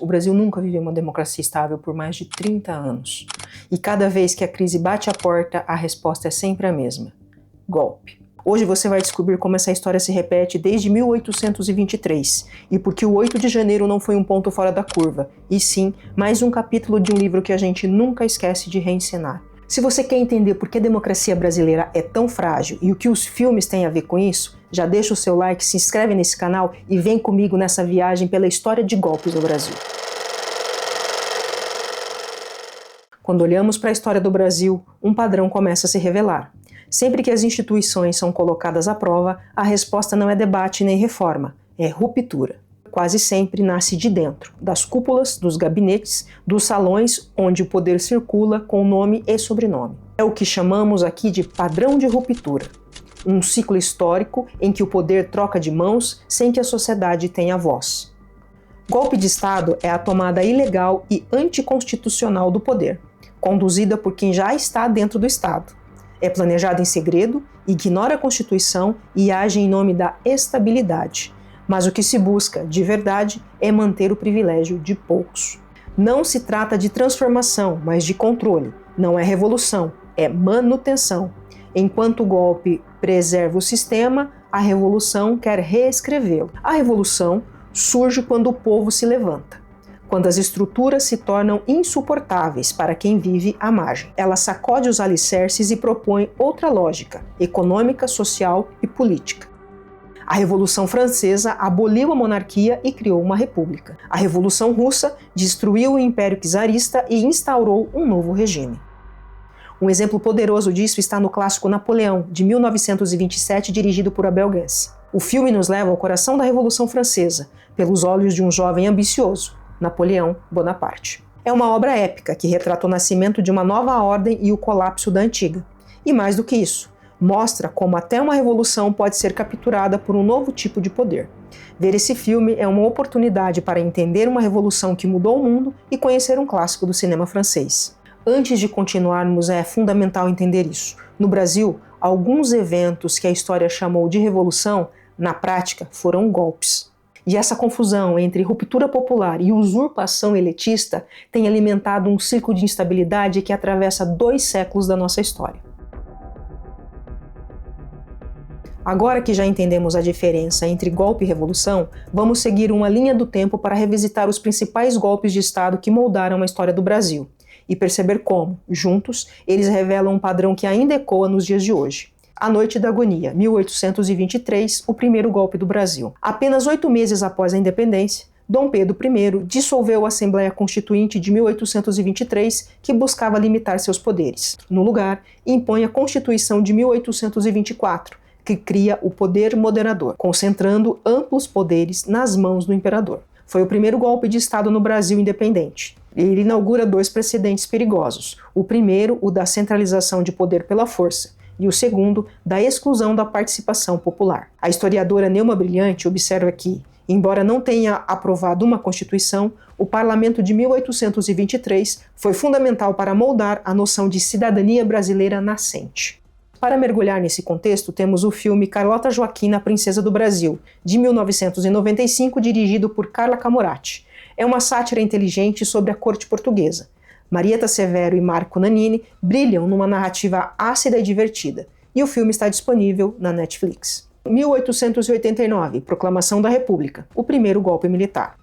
O Brasil nunca viveu uma democracia estável por mais de 30 anos. E cada vez que a crise bate a porta, a resposta é sempre a mesma: golpe. Hoje você vai descobrir como essa história se repete desde 1823 e por que o 8 de janeiro não foi um ponto fora da curva, e sim mais um capítulo de um livro que a gente nunca esquece de reencenar. Se você quer entender por que a democracia brasileira é tão frágil e o que os filmes têm a ver com isso, já deixa o seu like, se inscreve nesse canal e vem comigo nessa viagem pela história de golpes do Brasil. Quando olhamos para a história do Brasil, um padrão começa a se revelar. Sempre que as instituições são colocadas à prova, a resposta não é debate nem reforma, é ruptura. Quase sempre nasce de dentro, das cúpulas, dos gabinetes, dos salões onde o poder circula com nome e sobrenome. É o que chamamos aqui de padrão de ruptura. Um ciclo histórico em que o poder troca de mãos sem que a sociedade tenha voz. Golpe de Estado é a tomada ilegal e anticonstitucional do poder, conduzida por quem já está dentro do Estado. É planejado em segredo, ignora a Constituição e age em nome da estabilidade. Mas o que se busca, de verdade, é manter o privilégio de poucos. Não se trata de transformação, mas de controle. Não é revolução, é manutenção. Enquanto o golpe preserva o sistema, a revolução quer reescrevê-lo. A revolução surge quando o povo se levanta. Quando as estruturas se tornam insuportáveis para quem vive à margem. Ela sacode os alicerces e propõe outra lógica, econômica, social e política. A Revolução Francesa aboliu a monarquia e criou uma república. A Revolução Russa destruiu o Império Czarista e instaurou um novo regime. Um exemplo poderoso disso está no clássico Napoleão, de 1927, dirigido por Abel Gance. O filme nos leva ao coração da Revolução Francesa, pelos olhos de um jovem ambicioso, Napoleão Bonaparte. É uma obra épica que retrata o nascimento de uma nova ordem e o colapso da antiga. E mais do que isso, mostra como até uma revolução pode ser capturada por um novo tipo de poder. Ver esse filme é uma oportunidade para entender uma revolução que mudou o mundo e conhecer um clássico do cinema francês. Antes de continuarmos, é fundamental entender isso. No Brasil, alguns eventos que a história chamou de revolução, na prática, foram golpes. E essa confusão entre ruptura popular e usurpação elitista tem alimentado um ciclo de instabilidade que atravessa 2 séculos da nossa história. Agora que já entendemos a diferença entre golpe e revolução, vamos seguir uma linha do tempo para revisitar os principais golpes de Estado que moldaram a história do Brasil e perceber como, juntos, eles revelam um padrão que ainda ecoa nos dias de hoje. A Noite da Agonia, 1823, o primeiro golpe do Brasil. Apenas 8 meses após a independência, Dom Pedro I dissolveu a Assembleia Constituinte de 1823, que buscava limitar seus poderes. No lugar, impõe a Constituição de 1824, que cria o poder moderador, concentrando amplos poderes nas mãos do imperador. Foi o primeiro golpe de Estado no Brasil independente. Ele inaugura 2 precedentes perigosos. O primeiro, o da centralização de poder pela força, e o segundo, da exclusão da participação popular. A historiadora Neuma Brilhante observa que, embora não tenha aprovado uma Constituição, o Parlamento de 1823 foi fundamental para moldar a noção de cidadania brasileira nascente. Para mergulhar nesse contexto, temos o filme Carlota Joaquina, a Princesa do Brasil, de 1995, dirigido por Carla Camurati. É uma sátira inteligente sobre a corte portuguesa. Marieta Severo e Marco Nanini brilham numa narrativa ácida e divertida, e o filme está disponível na Netflix. 1889, Proclamação da República, o primeiro golpe militar.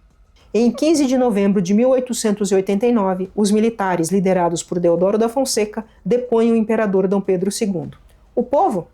Em 15 de novembro de 1889, os militares, liderados por Deodoro da Fonseca, depõem o imperador Dom Pedro II. O povo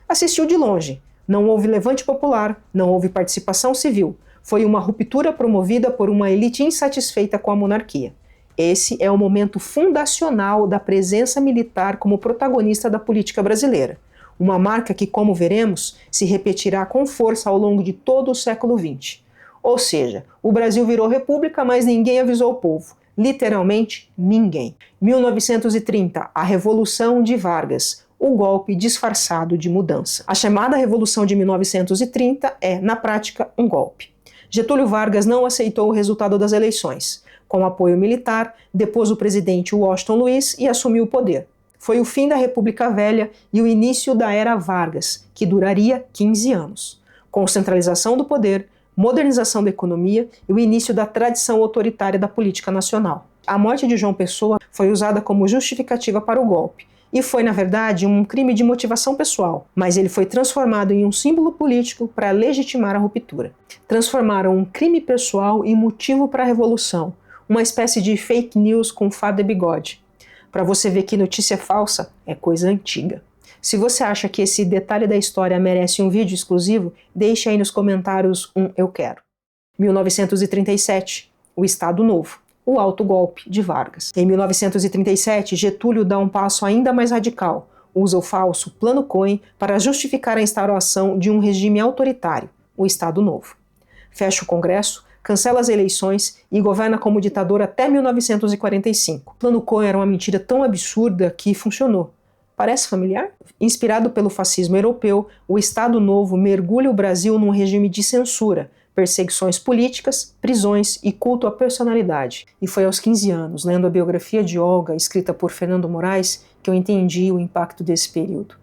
assistiu de longe. Não houve levante popular, não houve participação civil. Foi uma ruptura promovida por uma elite insatisfeita com a monarquia. Esse é o momento fundacional da presença militar como protagonista da política brasileira. Uma marca que, como veremos, se repetirá com força ao longo de todo o século XX. Ou seja, o Brasil virou república, mas ninguém avisou o povo. Literalmente, ninguém. 1930, a Revolução de Vargas, o golpe disfarçado de mudança. A chamada Revolução de 1930 é, na prática, um golpe. Getúlio Vargas não aceitou o resultado das eleições. Com apoio militar, depôs o presidente Washington Luiz e assumiu o poder. Foi o fim da República Velha e o início da Era Vargas, que duraria 15 anos. Com centralização do poder, modernização da economia e o início da tradição autoritária da política nacional. A morte de João Pessoa foi usada como justificativa para o golpe, e foi, na verdade, um crime de motivação pessoal, mas ele foi transformado em um símbolo político para legitimar a ruptura. Transformaram um crime pessoal em motivo para a revolução, uma espécie de fake news com farda e bigode. Para você ver que notícia falsa é coisa antiga. Se você acha que esse detalhe da história merece um vídeo exclusivo, deixe aí nos comentários um eu quero. 1937, o Estado Novo. O autogolpe de Vargas. Em 1937, Getúlio dá um passo ainda mais radical. Usa o falso Plano Cohen para justificar a instauração de um regime autoritário, o Estado Novo. Fecha o Congresso, cancela as eleições e governa como ditador até 1945. O Plano Cohen era uma mentira tão absurda que funcionou. Parece familiar? Inspirado pelo fascismo europeu, o Estado Novo mergulha o Brasil num regime de censura, perseguições políticas, prisões e culto à personalidade. E foi aos 15 anos, lendo a biografia de Olga, escrita por Fernando Moraes, que eu entendi o impacto desse período.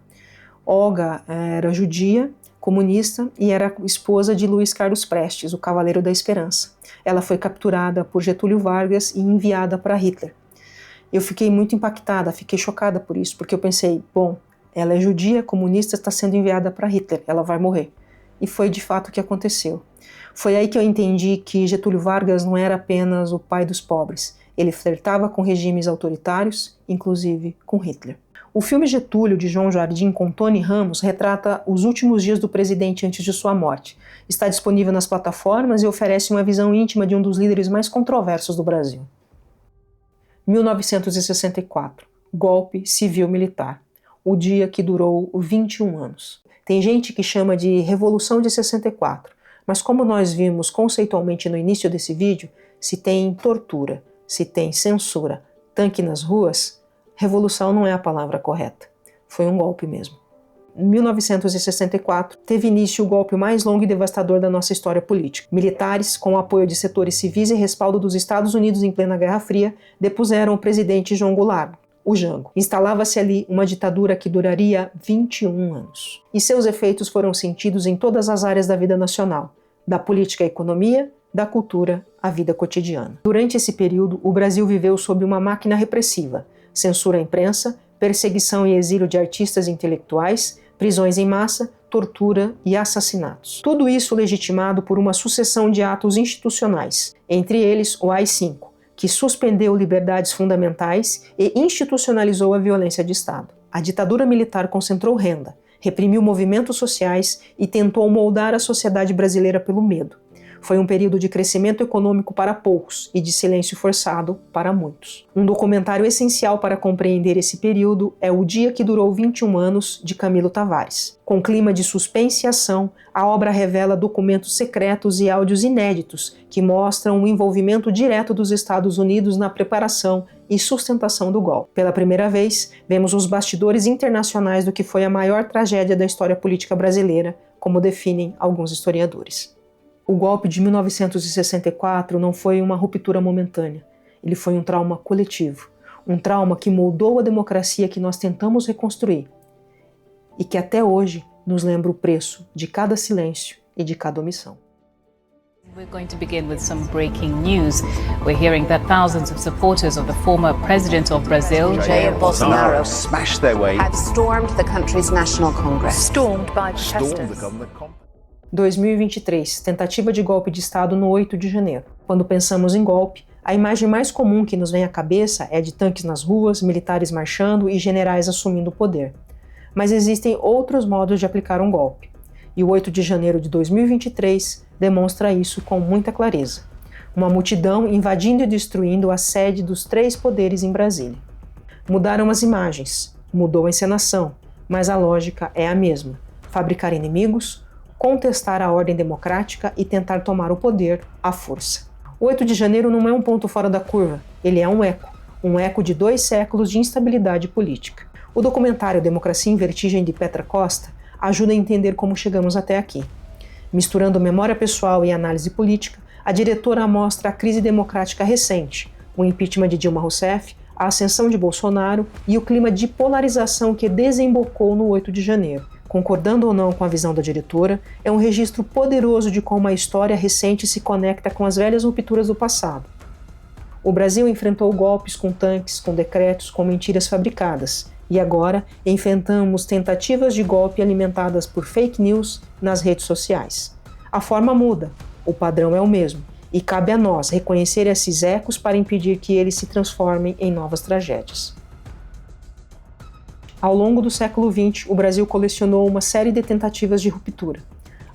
Olga era judia, comunista e era esposa de Luiz Carlos Prestes, o Cavaleiro da Esperança. Ela foi capturada por Getúlio Vargas e enviada para Hitler. Eu fiquei muito impactada, fiquei chocada por isso, porque eu pensei, bom, ela é judia, comunista, está sendo enviada para Hitler, ela vai morrer. E foi de fato o que aconteceu. Foi aí que eu entendi que Getúlio Vargas não era apenas o pai dos pobres. Ele flertava com regimes autoritários, inclusive com Hitler. O filme Getúlio, de João Jardim, com Tony Ramos, retrata os últimos dias do presidente antes de sua morte. Está disponível nas plataformas e oferece uma visão íntima de um dos líderes mais controversos do Brasil. 1964. Golpe civil-militar. O dia que durou 21 anos. Tem gente que chama de Revolução de 64. Mas como nós vimos conceitualmente no início desse vídeo, se tem tortura, se tem censura, tanque nas ruas, revolução não é a palavra correta. Foi um golpe mesmo. Em 1964, teve início o golpe mais longo e devastador da nossa história política. Militares, com o apoio de setores civis e respaldo dos Estados Unidos em plena Guerra Fria, depuseram o presidente João Goulart, o Jango. Instalava-se ali uma ditadura que duraria 21 anos. E seus efeitos foram sentidos em todas as áreas da vida nacional, da política à economia, da cultura à vida cotidiana. Durante esse período, o Brasil viveu sob uma máquina repressiva, censura à imprensa, perseguição e exílio de artistas e intelectuais, prisões em massa, tortura e assassinatos. Tudo isso legitimado por uma sucessão de atos institucionais, entre eles o AI-5, que suspendeu liberdades fundamentais e institucionalizou a violência de Estado. A ditadura militar concentrou renda, reprimiu movimentos sociais e tentou moldar a sociedade brasileira pelo medo. Foi um período de crescimento econômico para poucos e de silêncio forçado para muitos. Um documentário essencial para compreender esse período é O Dia que Durou 21 Anos, de Camilo Tavares. Com clima de suspense e ação, a obra revela documentos secretos e áudios inéditos que mostram o envolvimento direto dos Estados Unidos na preparação e sustentação do golpe. Pela primeira vez, vemos os bastidores internacionais do que foi a maior tragédia da história política brasileira, como definem alguns historiadores. O golpe de 1964 não foi uma ruptura momentânea, ele foi um trauma coletivo, um trauma que moldou a democracia que nós tentamos reconstruir e que até hoje nos lembra o preço de cada silêncio e de cada omissão. We're going to begin with some breaking news. We're hearing that thousands of supporters of the former president of Brazil, Jair Bolsonaro, smashed their way, have stormed the country's National Congress. stormed by stormed the protesters. government complex. 2023, tentativa de golpe de Estado no 8 de janeiro. Quando pensamos em golpe, a imagem mais comum que nos vem à cabeça é de tanques nas ruas, militares marchando e generais assumindo o poder. Mas existem outros modos de aplicar um golpe. E o 8 de janeiro de 2023 demonstra isso com muita clareza. Uma multidão invadindo e destruindo a sede dos 3 poderes em Brasília. Mudaram as imagens, mudou a encenação, mas a lógica é a mesma: fabricar inimigos, contestar a ordem democrática e tentar tomar o poder à força. O 8 de janeiro não é um ponto fora da curva, ele é um eco de 2 séculos de instabilidade política. O documentário Democracia em Vertigem, de Petra Costa, ajuda a entender como chegamos até aqui. Misturando memória pessoal e análise política, a diretora mostra a crise democrática recente, o impeachment de Dilma Rousseff, a ascensão de Bolsonaro e o clima de polarização que desembocou no 8 de janeiro, concordando ou não com a visão da diretora, é um registro poderoso de como a história recente se conecta com as velhas rupturas do passado. O Brasil enfrentou golpes com tanques, com decretos, com mentiras fabricadas, e agora enfrentamos tentativas de golpe alimentadas por fake news nas redes sociais. A forma muda, o padrão é o mesmo, e cabe a nós reconhecer esses ecos para impedir que eles se transformem em novas tragédias. Ao longo do século XX, o Brasil colecionou uma série de tentativas de ruptura.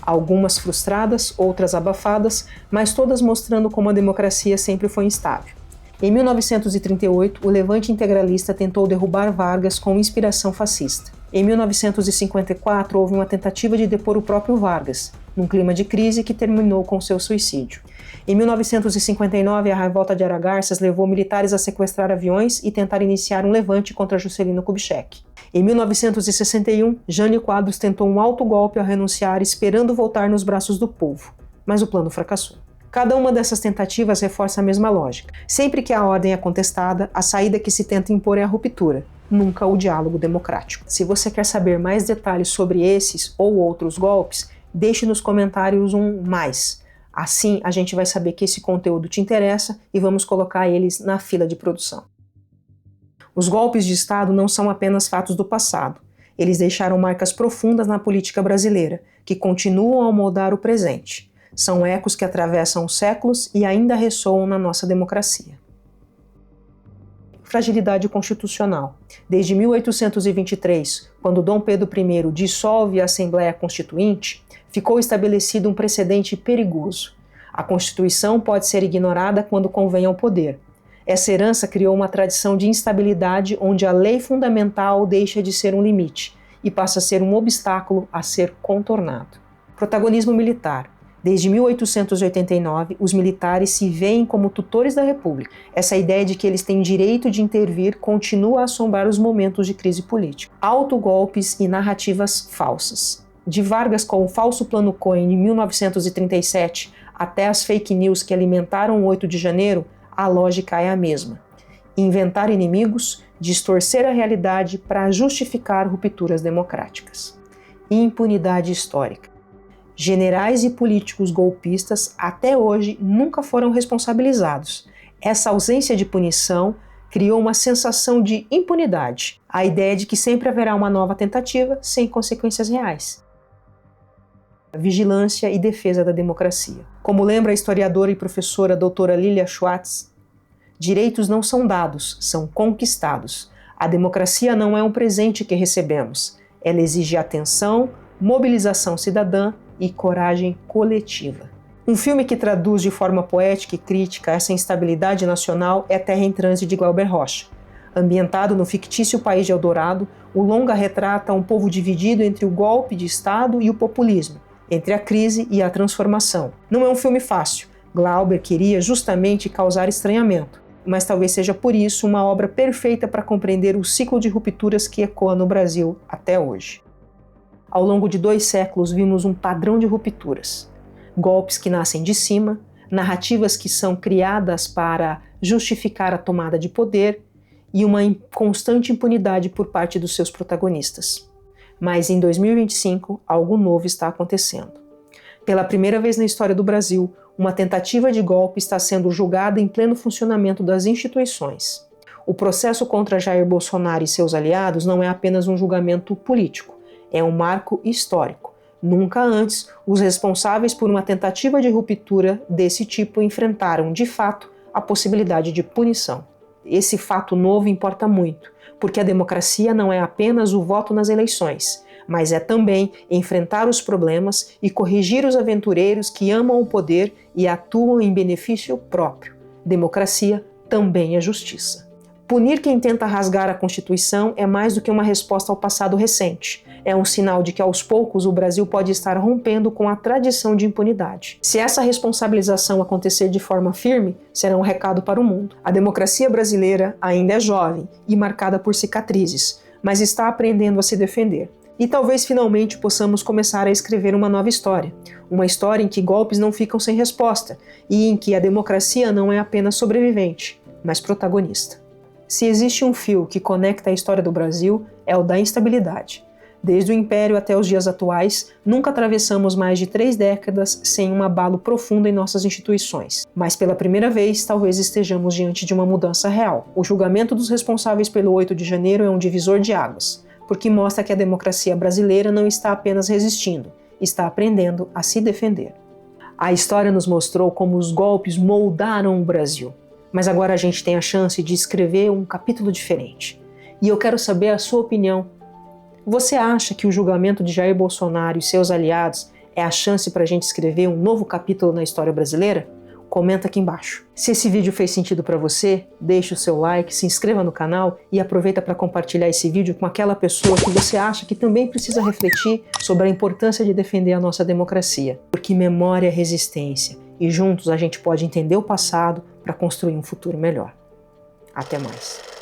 Algumas frustradas, outras abafadas, mas todas mostrando como a democracia sempre foi instável. Em 1938, o levante integralista tentou derrubar Vargas com inspiração fascista. Em 1954, houve uma tentativa de depor o próprio Vargas, num clima de crise que terminou com seu suicídio. Em 1959, a revolta de Aragarças levou militares a sequestrar aviões e tentar iniciar um levante contra Juscelino Kubitschek. Em 1961, Jânio Quadros tentou um autogolpe ao renunciar, esperando voltar nos braços do povo, mas o plano fracassou. Cada uma dessas tentativas reforça a mesma lógica. Sempre que a ordem é contestada, a saída que se tenta impor é a ruptura, nunca o diálogo democrático. Se você quer saber mais detalhes sobre esses ou outros golpes, deixe nos comentários um mais. Assim, a gente vai saber que esse conteúdo te interessa e vamos colocar eles na fila de produção. Os golpes de Estado não são apenas fatos do passado. Eles deixaram marcas profundas na política brasileira, que continuam a moldar o presente. São ecos que atravessam os séculos e ainda ressoam na nossa democracia. Fragilidade constitucional. Desde 1823, quando Dom Pedro I dissolve a Assembleia Constituinte, ficou estabelecido um precedente perigoso. A Constituição pode ser ignorada quando convém ao poder. Essa herança criou uma tradição de instabilidade onde a lei fundamental deixa de ser um limite e passa a ser um obstáculo a ser contornado. Protagonismo militar. Desde 1889, os militares se veem como tutores da República. Essa ideia de que eles têm direito de intervir continua a assombrar os momentos de crise política. Autogolpes e narrativas falsas. De Vargas com o falso Plano Cohen de 1937 até as fake news que alimentaram o 8 de janeiro, a lógica é a mesma. Inventar inimigos, distorcer a realidade para justificar rupturas democráticas. Impunidade histórica. Generais e políticos golpistas até hoje nunca foram responsabilizados. Essa ausência de punição criou uma sensação de impunidade, a ideia de que sempre haverá uma nova tentativa sem consequências reais. Vigilância e defesa da democracia. Como lembra a historiadora e professora doutora Lilia Schwartz, direitos não são dados, são conquistados. A democracia não é um presente que recebemos. Ela exige atenção, mobilização cidadã e coragem coletiva. Um filme que traduz de forma poética e crítica essa instabilidade nacional é Terra em Trânsito, de Glauber Rocha. Ambientado no fictício país de Eldorado, o longa retrata um povo dividido entre o golpe de Estado e o populismo, entre a crise e a transformação. Não é um filme fácil. Glauber queria justamente causar estranhamento, mas talvez seja por isso uma obra perfeita para compreender o ciclo de rupturas que ecoa no Brasil até hoje. Ao longo de 2 séculos vimos um padrão de rupturas. Golpes que nascem de cima, narrativas que são criadas para justificar a tomada de poder e uma constante impunidade por parte dos seus protagonistas. Mas em 2025, algo novo está acontecendo. Pela primeira vez na história do Brasil, uma tentativa de golpe está sendo julgada em pleno funcionamento das instituições. O processo contra Jair Bolsonaro e seus aliados não é apenas um julgamento político. É um marco histórico. Nunca antes, os responsáveis por uma tentativa de ruptura desse tipo enfrentaram, de fato, a possibilidade de punição. Esse fato novo importa muito, porque a democracia não é apenas o voto nas eleições, mas é também enfrentar os problemas e corrigir os aventureiros que amam o poder e atuam em benefício próprio. Democracia também é justiça. Punir quem tenta rasgar a Constituição é mais do que uma resposta ao passado recente. É um sinal de que aos poucos o Brasil pode estar rompendo com a tradição de impunidade. Se essa responsabilização acontecer de forma firme, será um recado para o mundo. A democracia brasileira ainda é jovem e marcada por cicatrizes, mas está aprendendo a se defender. E talvez finalmente possamos começar a escrever uma nova história. Uma história em que golpes não ficam sem resposta e em que a democracia não é apenas sobrevivente, mas protagonista. Se existe um fio que conecta a história do Brasil, é o da instabilidade. Desde o Império até os dias atuais, nunca atravessamos mais de 3 décadas sem um abalo profundo em nossas instituições. Mas pela primeira vez, talvez estejamos diante de uma mudança real. O julgamento dos responsáveis pelo 8 de janeiro é um divisor de águas, porque mostra que a democracia brasileira não está apenas resistindo, está aprendendo a se defender. A história nos mostrou como os golpes moldaram o Brasil. Mas agora a gente tem a chance de escrever um capítulo diferente. E eu quero saber a sua opinião. Você acha que o julgamento de Jair Bolsonaro e seus aliados é a chance para a gente escrever um novo capítulo na história brasileira? Comenta aqui embaixo. Se esse vídeo fez sentido para você, deixe o seu like, se inscreva no canal e aproveita para compartilhar esse vídeo com aquela pessoa que você acha que também precisa refletir sobre a importância de defender a nossa democracia. Porque memória é resistência e juntos a gente pode entender o passado para construir um futuro melhor. Até mais.